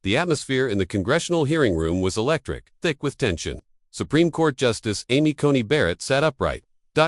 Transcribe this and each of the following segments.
The atmosphere in the congressional hearing room was electric, thick with tension. Supreme Court Justice Amy Coney Barrett sat upright,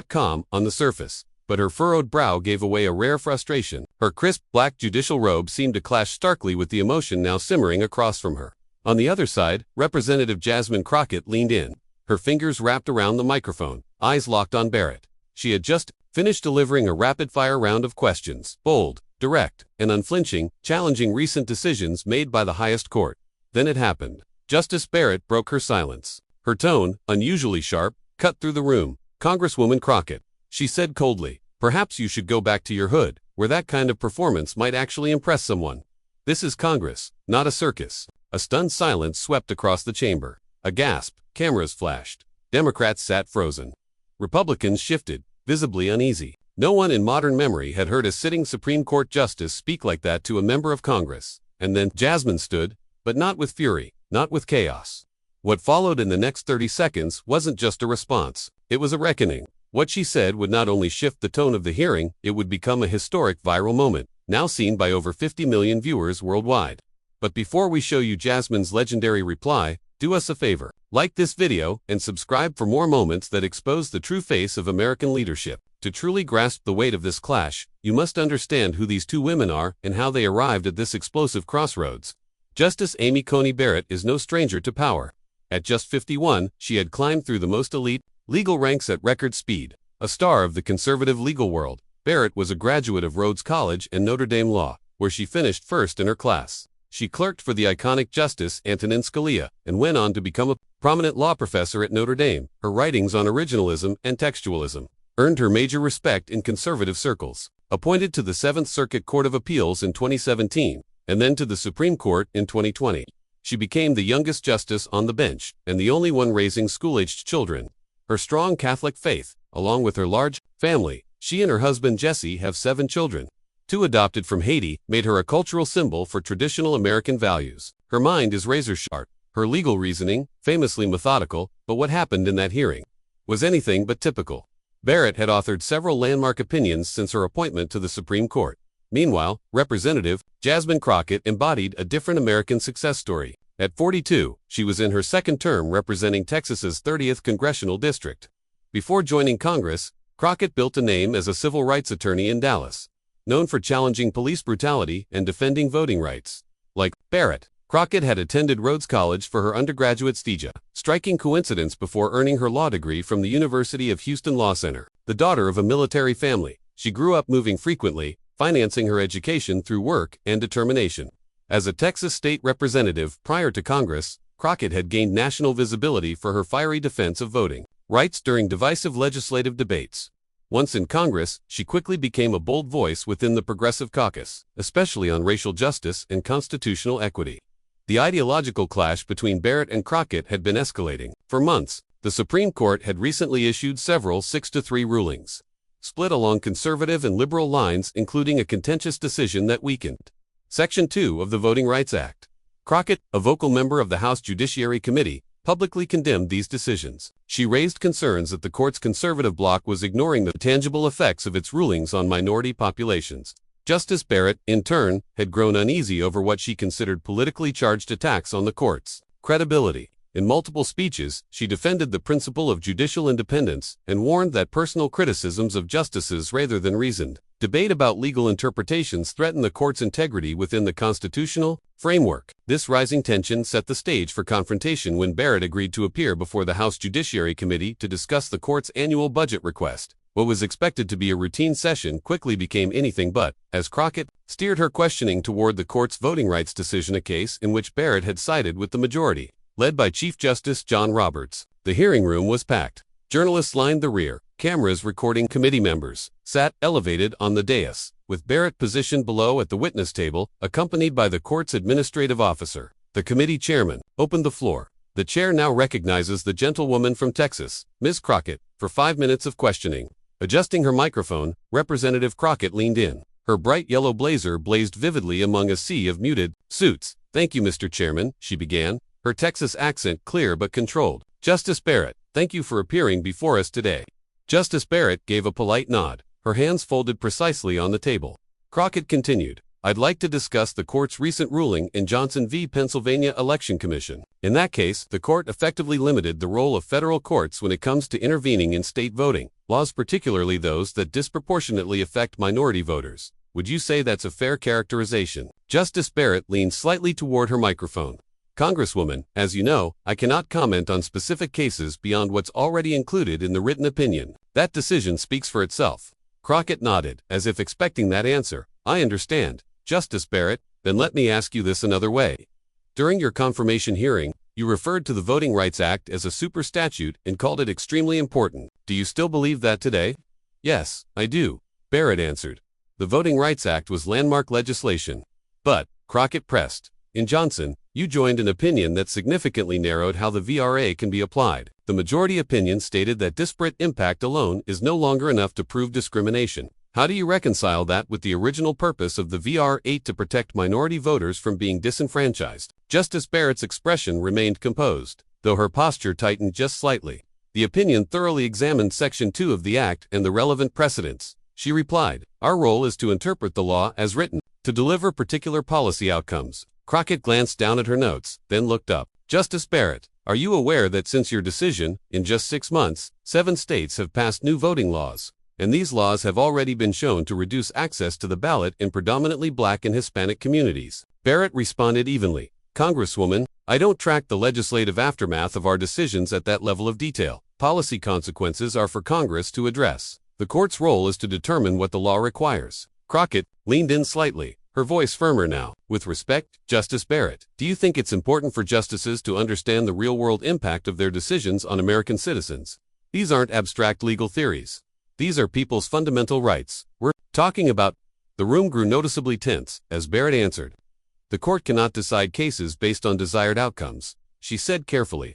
calm on the surface, but her furrowed brow gave away a rare frustration. Her crisp, black judicial robe seemed to clash starkly with the emotion now simmering across from her. On the other side, Representative Jasmine Crockett leaned in, her fingers wrapped around the microphone, eyes locked on Barrett. She had just finished delivering a rapid-fire round of questions, bold, direct, and unflinching, challenging recent decisions made by the highest court. Then it happened. Justice Barrett broke her silence. Her tone, unusually sharp, cut through the room. "Congresswoman Crockett," she said coldly, "perhaps you should go back to your hood, where that kind of performance might actually impress someone. This is Congress, not a circus." A stunned silence swept across the chamber. A gasp, cameras flashed. Democrats sat frozen. Republicans shifted, visibly uneasy. No one in modern memory had heard a sitting Supreme Court justice speak like that to a member of Congress. And then Jasmine stood, but not with fury, not with chaos. What followed in the next 30 seconds wasn't just a response. It was a reckoning. What she said would not only shift the tone of the hearing, it would become a historic viral moment, now seen by over 50 million viewers worldwide. But before we show you Jasmine's legendary reply, do us a favor. Like this video and subscribe for more moments that expose the true face of American leadership. To truly grasp the weight of this clash, you must understand who these two women are and how they arrived at this explosive crossroads. Justice Amy Coney Barrett is no stranger to power. At just 51, she had climbed through the most elite legal ranks at record speed. A star of the conservative legal world, Barrett was a graduate of Rhodes College and Notre Dame Law, where she finished first in her class. She clerked for the iconic Justice Antonin Scalia and went on to become a prominent law professor at Notre Dame. Her writings on originalism and textualism earned her major respect in conservative circles. Appointed to the 7th Circuit Court of Appeals in 2017, and then to the Supreme Court in 2020, she became the youngest justice on the bench and the only one raising school-aged children. Her strong Catholic faith, along with her large family, she and her husband Jesse have 7 children. 2 adopted from Haiti, made her a cultural symbol for traditional American values. Her mind is razor-sharp, her legal reasoning, famously methodical, but what happened in that hearing was anything but typical. Barrett had authored several landmark opinions since her appointment to the Supreme Court. Meanwhile, Representative Jasmine Crockett embodied a different American success story. At 42, she was in her second term representing Texas's 30th Congressional District. Before joining Congress, Crockett built a name as a civil rights attorney in Dallas, known for challenging police brutality and defending voting rights. Like Barrett, Crockett had attended Rhodes College for her undergraduate studies, striking coincidence before earning her law degree from the University of Houston Law Center. The daughter of a military family, she grew up moving frequently, financing her education through work and determination. As a Texas state representative prior to Congress, Crockett had gained national visibility for her fiery defense of voting rights during divisive legislative debates. Once in Congress, she quickly became a bold voice within the Progressive Caucus, especially on racial justice and constitutional equity. The ideological clash between Barrett and Crockett had been escalating. For months, the Supreme Court had recently issued several 6-3 rulings, split along conservative and liberal lines, including a contentious decision that weakened Section 2 of the Voting Rights Act. Crockett, a vocal member of the House Judiciary Committee, publicly condemned these decisions. She raised concerns that the court's conservative bloc was ignoring the tangible effects of its rulings on minority populations. Justice Barrett, in turn, had grown uneasy over what she considered politically charged attacks on the court's credibility. In multiple speeches, she defended the principle of judicial independence and warned that personal criticisms of justices rather than reasoned debate about legal interpretations threaten the court's integrity within the constitutional framework. This rising tension set the stage for confrontation when Barrett agreed to appear before the House Judiciary Committee to discuss the court's annual budget request. What was expected to be a routine session quickly became anything but, as Crockett steered her questioning toward the court's voting rights decision, a case in which Barrett had sided with the majority. Led by Chief Justice John Roberts, the hearing room was packed. Journalists lined the rear, cameras recording committee members, sat elevated on the dais, with Barrett positioned below at the witness table, accompanied by the court's administrative officer. The committee chairman opened the floor. The chair now recognizes the gentlewoman from Texas, Ms. Crockett, for 5 minutes of questioning. Adjusting her microphone, Representative Crockett leaned in. Her bright yellow blazer blazed vividly among a sea of muted suits. "Thank you, Mr. Chairman," she began, her Texas accent clear but controlled. "Justice Barrett, thank you for appearing before us today." Justice Barrett gave a polite nod, her hands folded precisely on the table. Crockett continued, I'd like to discuss the court's recent ruling in Johnson v. Pennsylvania Election Commission. In that case, the court effectively limited the role of federal courts when it comes to intervening in state voting laws, particularly those that disproportionately affect minority voters. Would you say that's a fair characterization? Justice Barrett leaned slightly toward her microphone. Congresswoman, as you know, I cannot comment on specific cases beyond what's already included in the written opinion. That decision speaks for itself. Crockett nodded, as if expecting that answer. I understand, Justice Barrett. Then let me ask you this another way. During your confirmation hearing, you referred to the Voting Rights Act as a super statute and called it extremely important. Do you still believe that today? Yes, I do, Barrett answered. The Voting Rights Act was landmark legislation. But, Crockett pressed, in Johnson, you joined an opinion that significantly narrowed how the VRA can be applied. The majority opinion stated that disparate impact alone is no longer enough to prove discrimination. How do you reconcile that with the original purpose of the VRA to protect minority voters from being disenfranchised? Justice Barrett's expression remained composed, though her posture tightened just slightly. The opinion thoroughly examined Section 2 of the Act and the relevant precedents. She replied, our role is to interpret the law as written, to deliver particular policy outcomes. Crockett glanced down at her notes, then looked up. Justice Barrett, are you aware that since your decision, in just 6 months, 7 states have passed new voting laws? And these laws have already been shown to reduce access to the ballot in predominantly Black and Hispanic communities. Barrett responded evenly. Congresswoman, I don't track the legislative aftermath of our decisions at that level of detail. Policy consequences are for Congress to address. The court's role is to determine what the law requires. Crockett leaned in slightly, her voice firmer now. With respect, Justice Barrett, do you think it's important for justices to understand the real-world impact of their decisions on American citizens? These aren't abstract legal theories. These are people's fundamental rights. We're talking about. The room grew noticeably tense as Barrett answered. The court cannot decide cases based on desired outcomes, she said carefully.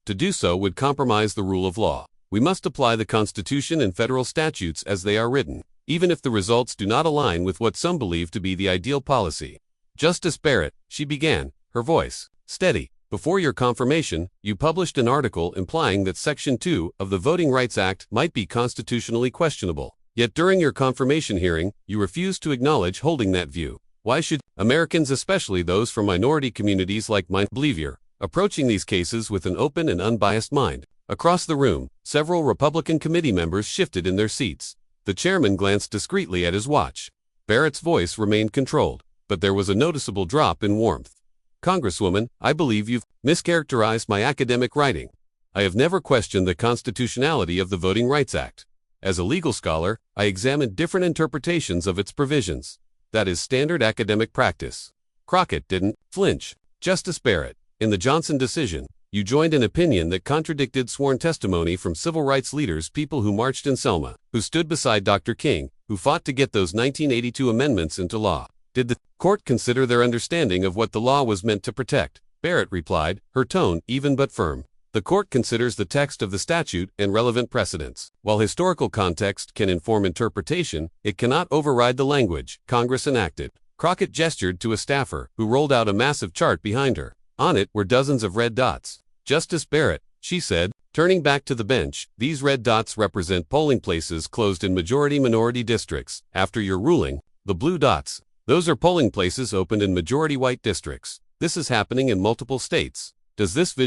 To do so would compromise the rule of law. We must apply the Constitution and federal statutes as they are written, even if the results do not align with what some believe to be the ideal policy. Justice Barrett, she began, her voice steady. Before your confirmation, you published an article implying that Section 2 of the Voting Rights Act might be constitutionally questionable. Yet during your confirmation hearing, you refused to acknowledge holding that view. Why should Americans, especially those from minority communities like mine, believe you're approaching these cases with an open and unbiased mind? Across the room, several Republican committee members shifted in their seats. The chairman glanced discreetly at his watch. Barrett's voice remained controlled, but there was a noticeable drop in warmth. Congresswoman, I believe you've mischaracterized my academic writing. I have never questioned the constitutionality of the Voting Rights Act. As a legal scholar, I examined different interpretations of its provisions. That is standard academic practice. Crockett didn't flinch. Justice Barrett, in the Johnson decision, you joined an opinion that contradicted sworn testimony from civil rights leaders, people who marched in Selma, who stood beside Dr. King, who fought to get those 1982 amendments into law. Did the court consider their understanding of what the law was meant to protect? Barrett replied, her tone even but firm. The court considers the text of the statute and relevant precedents. While historical context can inform interpretation, it cannot override the language Congress enacted. Crockett gestured to a staffer, who rolled out a massive chart behind her. On it were dozens of red dots. Justice Barrett, she said, turning back to the bench, these red dots represent polling places closed in majority-minority districts. After your ruling, the blue dots, those are polling places opened in majority-white districts. This is happening in multiple states. Does this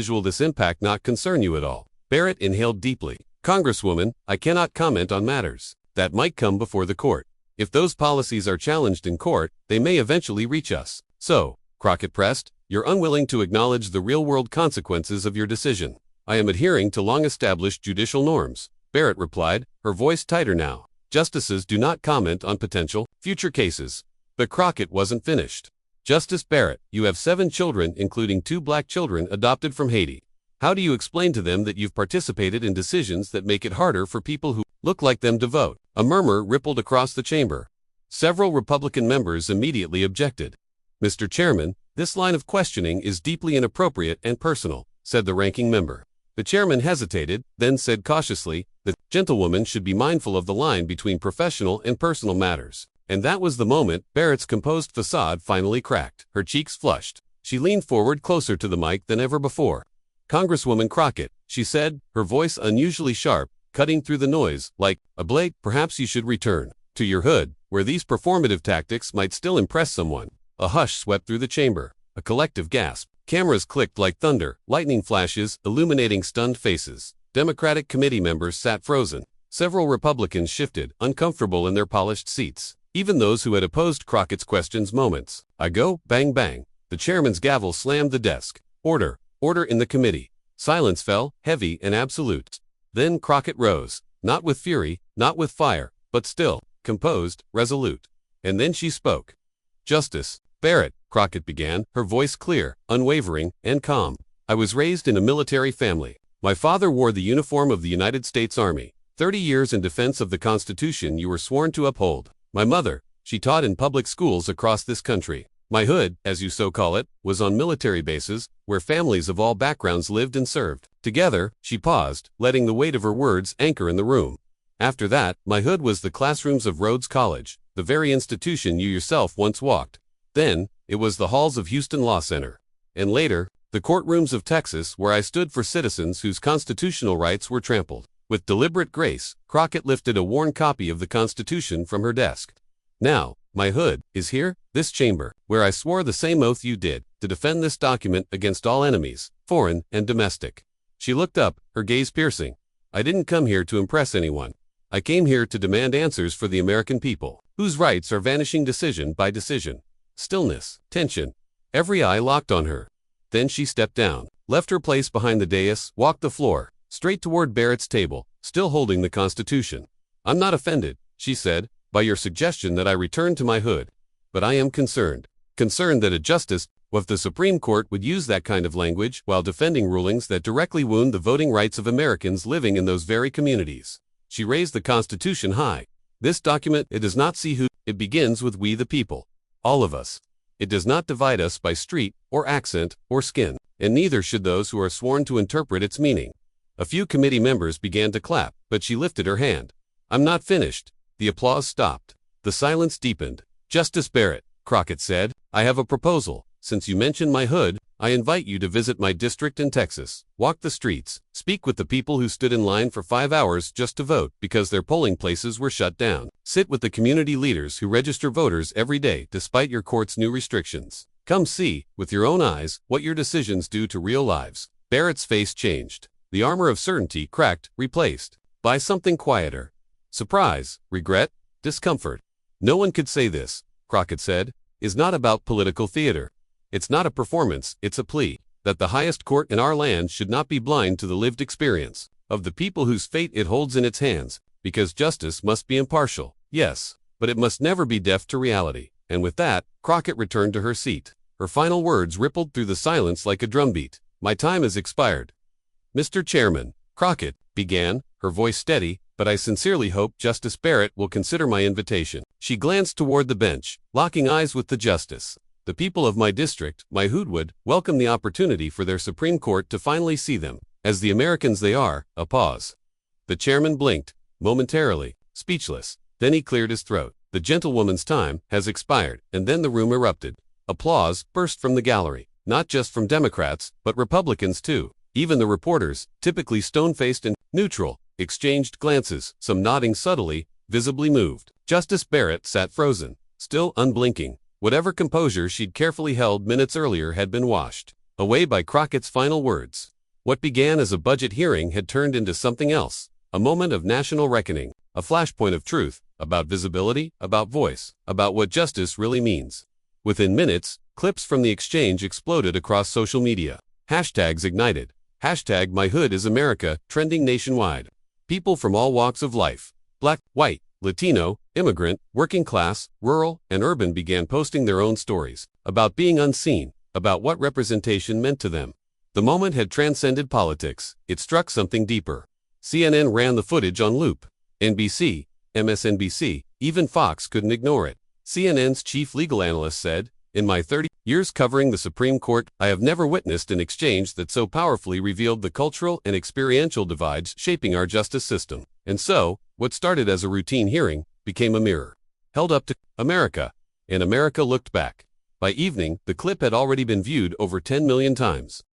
impact not concern you at all? Barrett inhaled deeply. Congresswoman, I cannot comment on matters that might come before the court. If those policies are challenged in court, they may eventually reach us. So, Crockett pressed, you're unwilling to acknowledge the real-world consequences of your decision. I am adhering to long-established judicial norms, Barrett replied, her voice tighter now. Justices do not comment on potential, future cases. But Crockett wasn't finished. Justice Barrett, you have 7 children, including 2 Black children adopted from Haiti. How do you explain to them that you've participated in decisions that make it harder for people who look like them to vote? A murmur rippled across the chamber. Several Republican members immediately objected. Mr. Chairman, this line of questioning is deeply inappropriate and personal, said the ranking member. The chairman hesitated, then said cautiously, the gentlewoman should be mindful of the line between professional and personal matters. And that was the moment Barrett's composed facade finally cracked. Her cheeks flushed. She leaned forward closer to the mic than ever before. Congresswoman Crockett, she said, her voice unusually sharp, cutting through the noise, like a blade. Perhaps you should return to your hood, where these performative tactics might still impress someone. A hush swept through the chamber, a collective gasp. Cameras clicked like thunder, lightning flashes, illuminating stunned faces. Democratic committee members sat frozen. Several Republicans shifted, uncomfortable in their polished seats. Even those who had opposed Crockett's questions moments. I go, bang bang. The chairman's gavel slammed the desk. Order, order in the committee. Silence fell, heavy and absolute. Then Crockett rose, not with fury, not with fire, but still, composed, resolute. And then she spoke. Justice Barrett, Crockett began, her voice clear, unwavering, and calm. I was raised in a military family. My father wore the uniform of the United States Army. 30 years in defense of the Constitution you were sworn to uphold. My mother, she taught in public schools across this country. My hood, as you so call it, was on military bases, where families of all backgrounds lived and served. Together, she paused, letting the weight of her words anchor in the room. After that, my hood was the classrooms of Rhodes College, the very institution you yourself once walked. Then, it was the halls of Houston Law Center. And later, the courtrooms of Texas where I stood for citizens whose constitutional rights were trampled. With deliberate grace, Crockett lifted a worn copy of the Constitution from her desk. Now, my hood is here, this chamber, where I swore the same oath you did, to defend this document against all enemies, foreign and domestic. She looked up, her gaze piercing. I didn't come here to impress anyone. I came here to demand answers for the American people, whose rights are vanishing decision by decision. Stillness, tension. Every eye locked on her. Then she stepped down, left her place behind the dais, walked the floor, straight toward Barrett's table, still holding the Constitution. I'm not offended, she said, by your suggestion that I return to my hood. But I am concerned. Concerned that a justice of the Supreme Court would use that kind of language while defending rulings that directly wound the voting rights of Americans living in those very communities. She raised the Constitution high. This document, it does not see who, it begins with we the people. All of us. It does not divide us by street, or accent, or skin, and neither should those who are sworn to interpret its meaning. A few committee members began to clap, but she lifted her hand. I'm not finished. The applause stopped. The silence deepened. Justice Barrett, Crockett said, I have a proposal. Since you mentioned my hood, I invite you to visit my district in Texas, walk the streets, speak with the people who stood in line for 5 hours just to vote because their polling places were shut down. Sit with the community leaders who register voters every day despite your court's new restrictions. Come see, with your own eyes, what your decisions do to real lives. Barrett's face changed. The armor of certainty cracked, replaced by something quieter. Surprise, regret, discomfort. No one could say this, Crockett said, is not about political theater. It's not a performance, it's a plea, that the highest court in our land should not be blind to the lived experience of the people whose fate it holds in its hands, because justice must be impartial, yes, but it must never be deaf to reality. And with that, Crockett returned to her seat. Her final words rippled through the silence like a drumbeat. My time has expired. Mr. Chairman, Crockett began, her voice steady, but I sincerely hope Justice Barrett will consider my invitation. She glanced toward the bench, locking eyes with the justice. The people of my district, my hood, would welcome the opportunity for their Supreme Court to finally see them, as the Americans they are. A pause. The chairman blinked, momentarily, speechless. Then he cleared his throat. The gentlewoman's time has expired, and then the room erupted. Applause burst from the gallery, not just from Democrats, but Republicans too. Even the reporters, typically stone-faced and neutral, exchanged glances, some nodding subtly, visibly moved. Justice Barrett sat frozen, still unblinking. Whatever composure she'd carefully held minutes earlier had been washed away by Crockett's final words. What began as a budget hearing had turned into something else, a moment of national reckoning, a flashpoint of truth, about visibility, about voice, about what justice really means. Within minutes, clips from the exchange exploded across social media. Hashtags ignited. Hashtag My Hood is America, trending nationwide. People from all walks of life, black, white, Latino, immigrant, working class, rural, and urban began posting their own stories about being unseen, about what representation meant to them. The moment had transcended politics. It struck something deeper. CNN ran the footage on loop. NBC, MSNBC, even Fox couldn't ignore it. CNN's chief legal analyst said, in my 30 years covering the Supreme Court, I have never witnessed an exchange that so powerfully revealed the cultural and experiential divides shaping our justice system. And so, what started as a routine hearing became a mirror held up to America, and America looked back. By evening, the clip had already been viewed over 10 million times.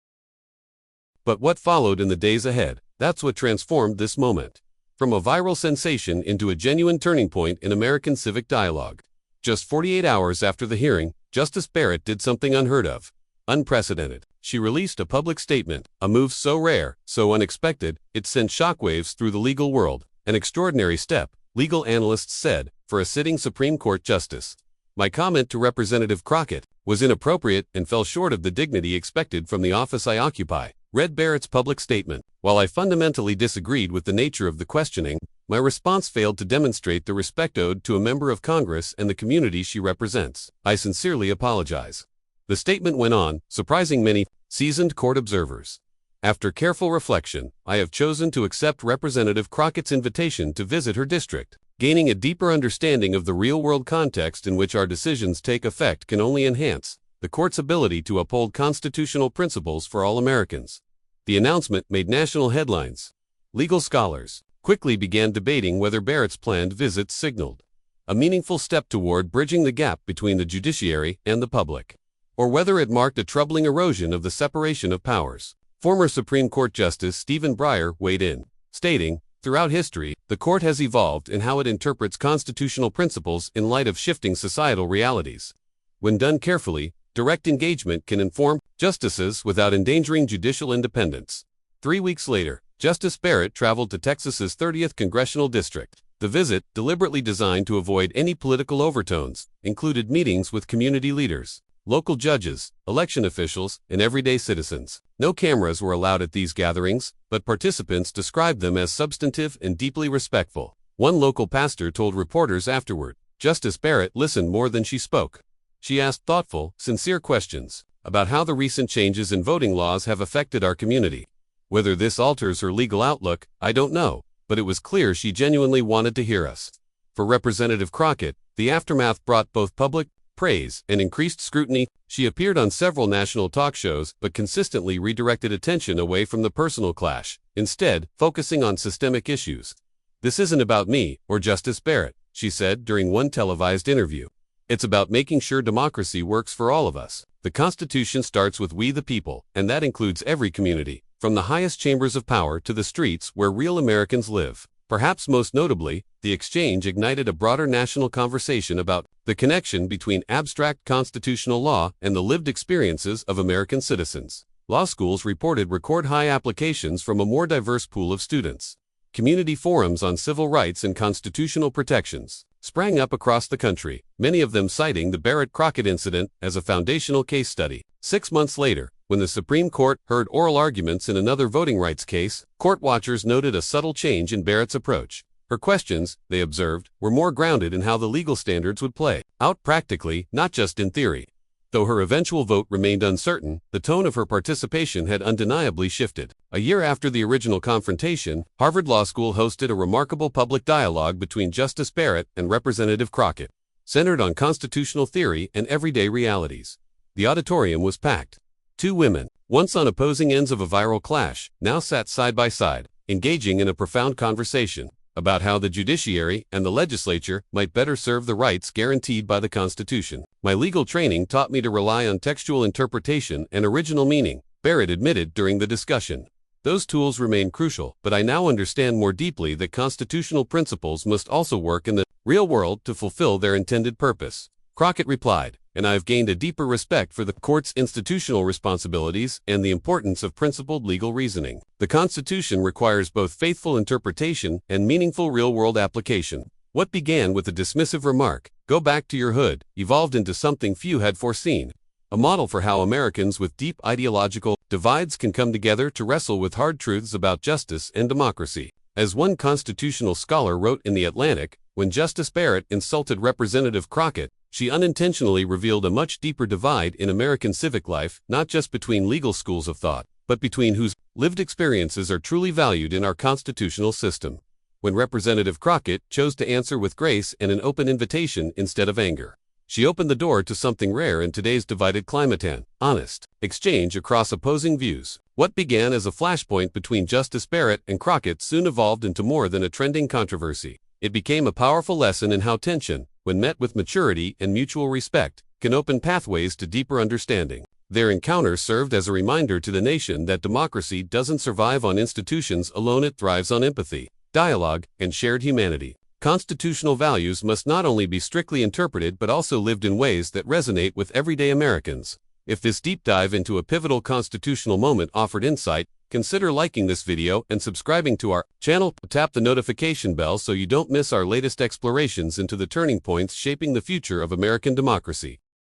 But what followed in the days ahead, that's what transformed this moment. from a viral sensation into a genuine turning point in American civic dialogue. Just 48 hours after the hearing, Justice Barrett did something unheard of, unprecedented. She released a public statement, a move so rare, so unexpected, it sent shockwaves through the legal world. An extraordinary step, legal analysts said, for a sitting Supreme Court justice. My comment to Representative Crockett was inappropriate and fell short of the dignity expected from the office I occupy, read Barrett's public statement. While I fundamentally disagreed with the nature of the questioning, my response failed to demonstrate the respect owed to a member of Congress and the community she represents. I sincerely apologize. The statement went on, surprising many seasoned court observers. After careful reflection, I have chosen to accept Representative Crockett's invitation to visit her district. Gaining a deeper understanding of the real-world context in which our decisions take effect can only enhance the court's ability to uphold constitutional principles for all Americans. The announcement made national headlines. Legal scholars quickly began debating whether Barrett's planned visit signaled a meaningful step toward bridging the gap between the judiciary and the public, or whether it marked a troubling erosion of the separation of powers. Former Supreme Court Justice Stephen Breyer weighed in, stating, "Throughout history, the court has evolved in how it interprets constitutional principles in light of shifting societal realities. When done carefully, direct engagement can inform justices without endangering judicial independence." 3 weeks later, Justice Barrett traveled to Texas's 30th Congressional District. The visit, deliberately designed to avoid any political overtones, included meetings with community leaders, local judges, election officials, and everyday citizens. No cameras were allowed at these gatherings, but participants described them as substantive and deeply respectful. One local pastor told reporters afterward, "Justice Barrett listened more than she spoke. She asked thoughtful, sincere questions about how the recent changes in voting laws have affected our community. Whether this alters her legal outlook, I don't know, but it was clear she genuinely wanted to hear us." For Representative Crockett, the aftermath brought both public praise and increased scrutiny. She appeared on several national talk shows but consistently redirected attention away from the personal clash, instead focusing on systemic issues. "This isn't about me or Justice Barrett," she said during one televised interview. "It's about making sure democracy works for all of us. The Constitution starts with we the people, and that includes every community, from the highest chambers of power to the streets where real Americans live." Perhaps most notably, the exchange ignited a broader national conversation about the connection between abstract constitutional law and the lived experiences of American citizens. Law schools reported record-high applications from a more diverse pool of students. Community forums on civil rights and constitutional protections sprang up across the country, many of them citing the Barrett-Crockett incident as a foundational case study. 6 months later, when the Supreme Court heard oral arguments in another voting rights case, court watchers noted a subtle change in Barrett's approach. Her questions, they observed, were more grounded in how the legal standards would play out practically, not just in theory. Though her eventual vote remained uncertain, the tone of her participation had undeniably shifted. A year after the original confrontation, Harvard Law School hosted a remarkable public dialogue between Justice Barrett and Representative Crockett, centered on constitutional theory and everyday realities. The auditorium was packed. Two women, once on opposing ends of a viral clash, now sat side by side, engaging in a profound conversation about how the judiciary and the legislature might better serve the rights guaranteed by the Constitution. "My legal training taught me to rely on textual interpretation and original meaning," Barrett admitted during the discussion. "Those tools remain crucial, but I now understand more deeply that constitutional principles must also work in the real world to fulfill their intended purpose." Crockett replied, "And I have gained a deeper respect for the court's institutional responsibilities and the importance of principled legal reasoning. The Constitution requires both faithful interpretation and meaningful real-world application." What began with a dismissive remark, "Go back to your hood," evolved into something few had foreseen. A model for how Americans with deep ideological divides can come together to wrestle with hard truths about justice and democracy. As one constitutional scholar wrote in The Atlantic, when Justice Barrett insulted Representative Crockett, she unintentionally revealed a much deeper divide in American civic life, not just between legal schools of thought, but between whose lived experiences are truly valued in our constitutional system. When Representative Crockett chose to answer with grace and an open invitation instead of anger, she opened the door to something rare in today's divided climate: an honest exchange across opposing views. What began as a flashpoint between Justice Barrett and Crockett soon evolved into more than a trending controversy. It became a powerful lesson in how tension, when met with maturity and mutual respect, can open pathways to deeper understanding. Their encounter served as a reminder to the nation that democracy doesn't survive on institutions alone, it thrives on empathy. dialogue, and shared humanity. Constitutional values must not only be strictly interpreted but also lived in ways that resonate with everyday Americans. If this deep dive into a pivotal constitutional moment offered insight, consider liking this video and subscribing to our channel. Tap the notification bell so you don't miss our latest explorations into the turning points shaping the future of American democracy.